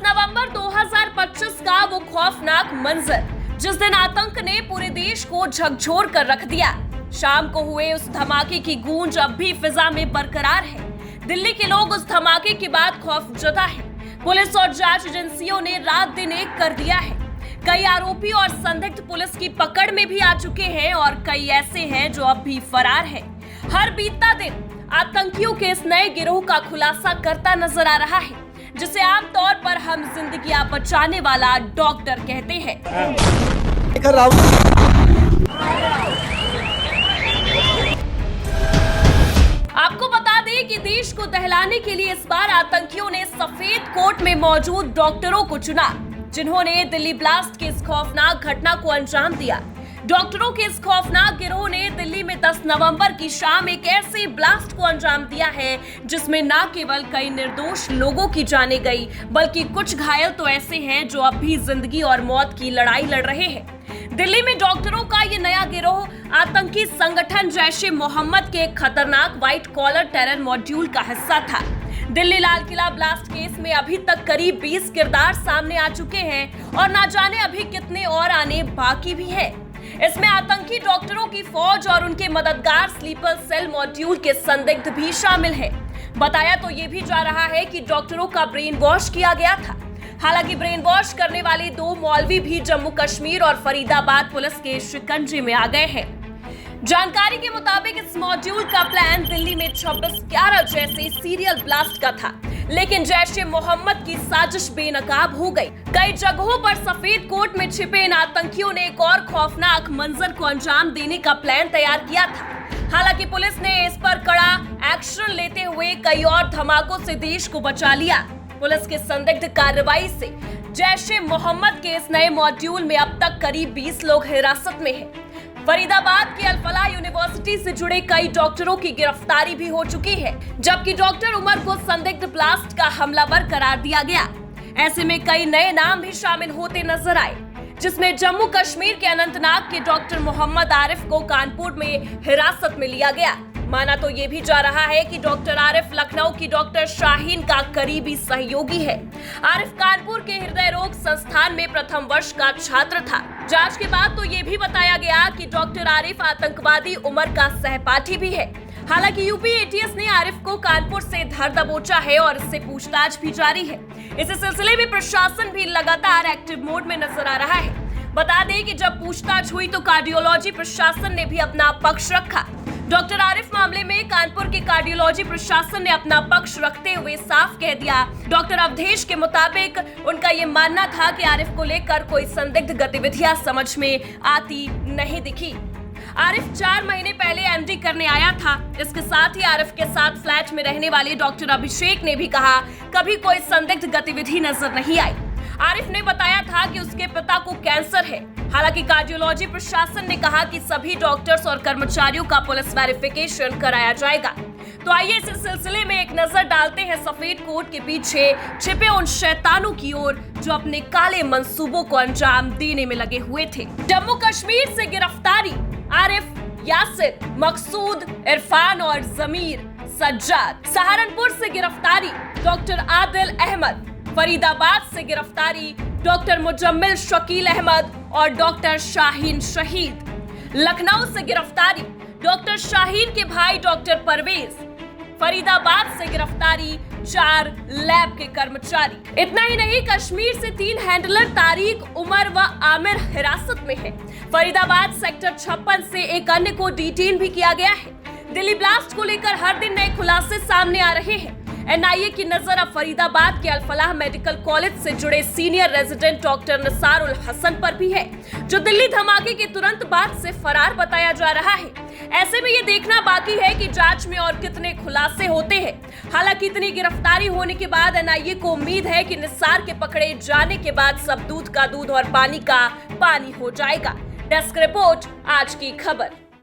नवंबर 2025 का वो खौफनाक मंजर जिस दिन आतंक ने पूरे देश को झकझोर कर रख दिया। शाम को हुए उस धमाके की गूंज अब भी फिजा में बरकरार है। दिल्ली के लोग उस धमाके के बाद खौफजदा है। पुलिस और जांच एजेंसियों ने रात दिन एक कर दिया है। कई आरोपी और संदिग्ध पुलिस की पकड़ में भी आ चुके हैं और कई ऐसे हैं जो अब भी फरार हैं। हर बीतता दिन आतंकियों के इस नए गिरोह का खुलासा करता नजर आ रहा है, जिसे आमतौर पर हम जिंदगियां बचाने वाला डॉक्टर कहते हैं। आपको बता दें कि देश को दहलाने के लिए इस बार आतंकियों ने सफेद कोट में मौजूद डॉक्टरों को चुना, जिन्होंने दिल्ली ब्लास्ट की इस खौफनाक घटना को अंजाम दिया। डॉक्टरों के इस खौफनाक गिरोह ने दिल्ली में 10 नवंबर की शाम एक ऐसे ब्लास्ट को अंजाम दिया है जिसमें न केवल कई निर्दोष लोगों की जानें गई, बल्कि कुछ घायल तो ऐसे हैं जो अब भी जिंदगी और मौत की लड़ाई लड़ रहे हैं। दिल्ली में डॉक्टरों का ये नया गिरोह आतंकी संगठन जैश-ए-मोहम्मद के एक खतरनाक व्हाइट कॉलर टेरर मॉड्यूल का हिस्सा था। दिल्ली लाल किला ब्लास्ट केस में अभी तक करीब 20 किरदार सामने आ चुके हैं और ना जाने अभी कितने और आने बाकी भी है। इसमें आतंकी डॉक्टरों की फौज और उनके मददगार स्लीपर सेल मॉड्यूल के संदिग्ध भी शामिल हैं। बताया तो ये भी जा रहा है कि डॉक्टरों का ब्रेन वॉश किया गया था। हालांकि ब्रेन वॉश करने वाले 2 मौलवी भी जम्मू कश्मीर और फरीदाबाद पुलिस के शिकंजे में आ गए हैं। जानकारी के मुताबिक इस मॉड्यूल का प्लान दिल्ली में 26/11 जैसे सीरियल ब्लास्ट का था, लेकिन जैश-ए-मोहम्मद की साजिश बेनकाब हो गई। कई जगहों पर सफेद कोट में छिपे इन आतंकियों ने एक और खौफनाक मंजर को अंजाम देने का प्लान तैयार किया था। हालांकि पुलिस ने इस पर कड़ा एक्शन लेते हुए कई और धमाकों से देश को बचा लिया। पुलिस के संदिग्ध कार्रवाई से जैश-ए-मोहम्मद के इस नए मॉड्यूल में अब तक करीब 20 लोग हिरासत में हैं। फरीदाबाद की अल-फलाह यूनिवर्सिटी से जुड़े कई डॉक्टरों की गिरफ्तारी भी हो चुकी है, जबकि डॉक्टर उमर को संदिग्ध ब्लास्ट का हमलावर करार दिया गया। ऐसे में कई नए नाम भी शामिल होते नजर आए, जिसमें जम्मू कश्मीर के अनंतनाग के डॉक्टर मोहम्मद आरिफ को कानपुर में हिरासत में लिया गया। माना तो ये भी जा रहा है कि डॉक्टर आरिफ लखनऊ की डॉक्टर शाहीन का करीबी सहयोगी है। आरिफ कानपुर के हृदय रोग संस्थान में प्रथम वर्ष का छात्र था। जांच के बाद तो ये भी बताया गया कि डॉक्टर आरिफ आतंकवादी उमर का सहपाठी भी है। हालांकि यूपी एटीएस ने आरिफ को कानपुर से धर दबोचा है और इससे पूछताछ भी जारी है। इस सिलसिले में प्रशासन भी लगातार एक्टिव मोड में नजर आ रहा है। बता दें कि जब पूछताछ हुई तो कार्डियोलॉजी प्रशासन ने भी अपना पक्ष रखा। डॉक्टर आरिफ मामले में कानपुर के कार्डियोलॉजी प्रशासन ने अपना पक्ष रखते हुए साफ कह दिया। डॉक्टर अवधेश के मुताबिक उनका ये मानना था कि आरिफ को लेकर कोई संदिग्ध गतिविधियां समझ में आती नहीं दिखी। आरिफ 4 महीने पहले एमडी करने आया था। इसके साथ ही आरिफ के साथ फ्लैट में रहने वाले डॉक्टर अभिषेक ने भी कहा, कभी कोई संदिग्ध गतिविधि नजर नहीं आई। आरिफ ने बताया था कि उसके पिता को कैंसर है। हालांकि कार्डियोलॉजी प्रशासन ने कहा कि सभी डॉक्टर्स और कर्मचारियों का पुलिस वेरिफिकेशन कराया जाएगा। तो आइए इस सिलसिले में एक नजर डालते हैं सफेद कोट के पीछे छिपे उन शैतानों की ओर जो अपने काले मंसूबों को अंजाम देने में लगे हुए थे। जम्मू कश्मीर से गिरफ्तारी, आरिफ, यासिर, मकसूद, इरफान और जमीर सज्जाद। सहारनपुर से गिरफ्तारी, डॉक्टर आदिल अहमद। फरीदाबाद से गिरफ्तारी, डॉक्टर मुजम्मिल शकील अहमद और डॉक्टर शाहीन शहीद। लखनऊ से गिरफ्तारी, डॉक्टर शाहीन के भाई डॉक्टर परवेज। फरीदाबाद से गिरफ्तारी, 4 लैब के कर्मचारी। इतना ही नहीं, कश्मीर से 3 हैंडलर तारिक, उमर व आमिर हिरासत में है। फरीदाबाद सेक्टर 56 से एक अन्य को डिटेन भी किया गया है। दिल्ली ब्लास्ट को लेकर हर दिन नए खुलासे सामने आ रहे हैं। एनआईए की नजर अब फरीदाबाद के अल-फलाह मेडिकल कॉलेज से जुड़े सीनियर रेजिडेंट डॉक्टर निसारुल हसन पर भी है, जो दिल्ली धमाके के तुरंत बाद से फरार बताया जा रहा है। ऐसे में ये देखना बाकी है कि जांच में और कितने खुलासे होते हैं। हालांकि इतनी गिरफ्तारी होने के बाद एनआईए को उम्मीद है कि निसार के पकड़े जाने के बाद सब दूध का दूध और पानी का पानी हो जाएगा। डेस्क रिपोर्ट, आज की खबर।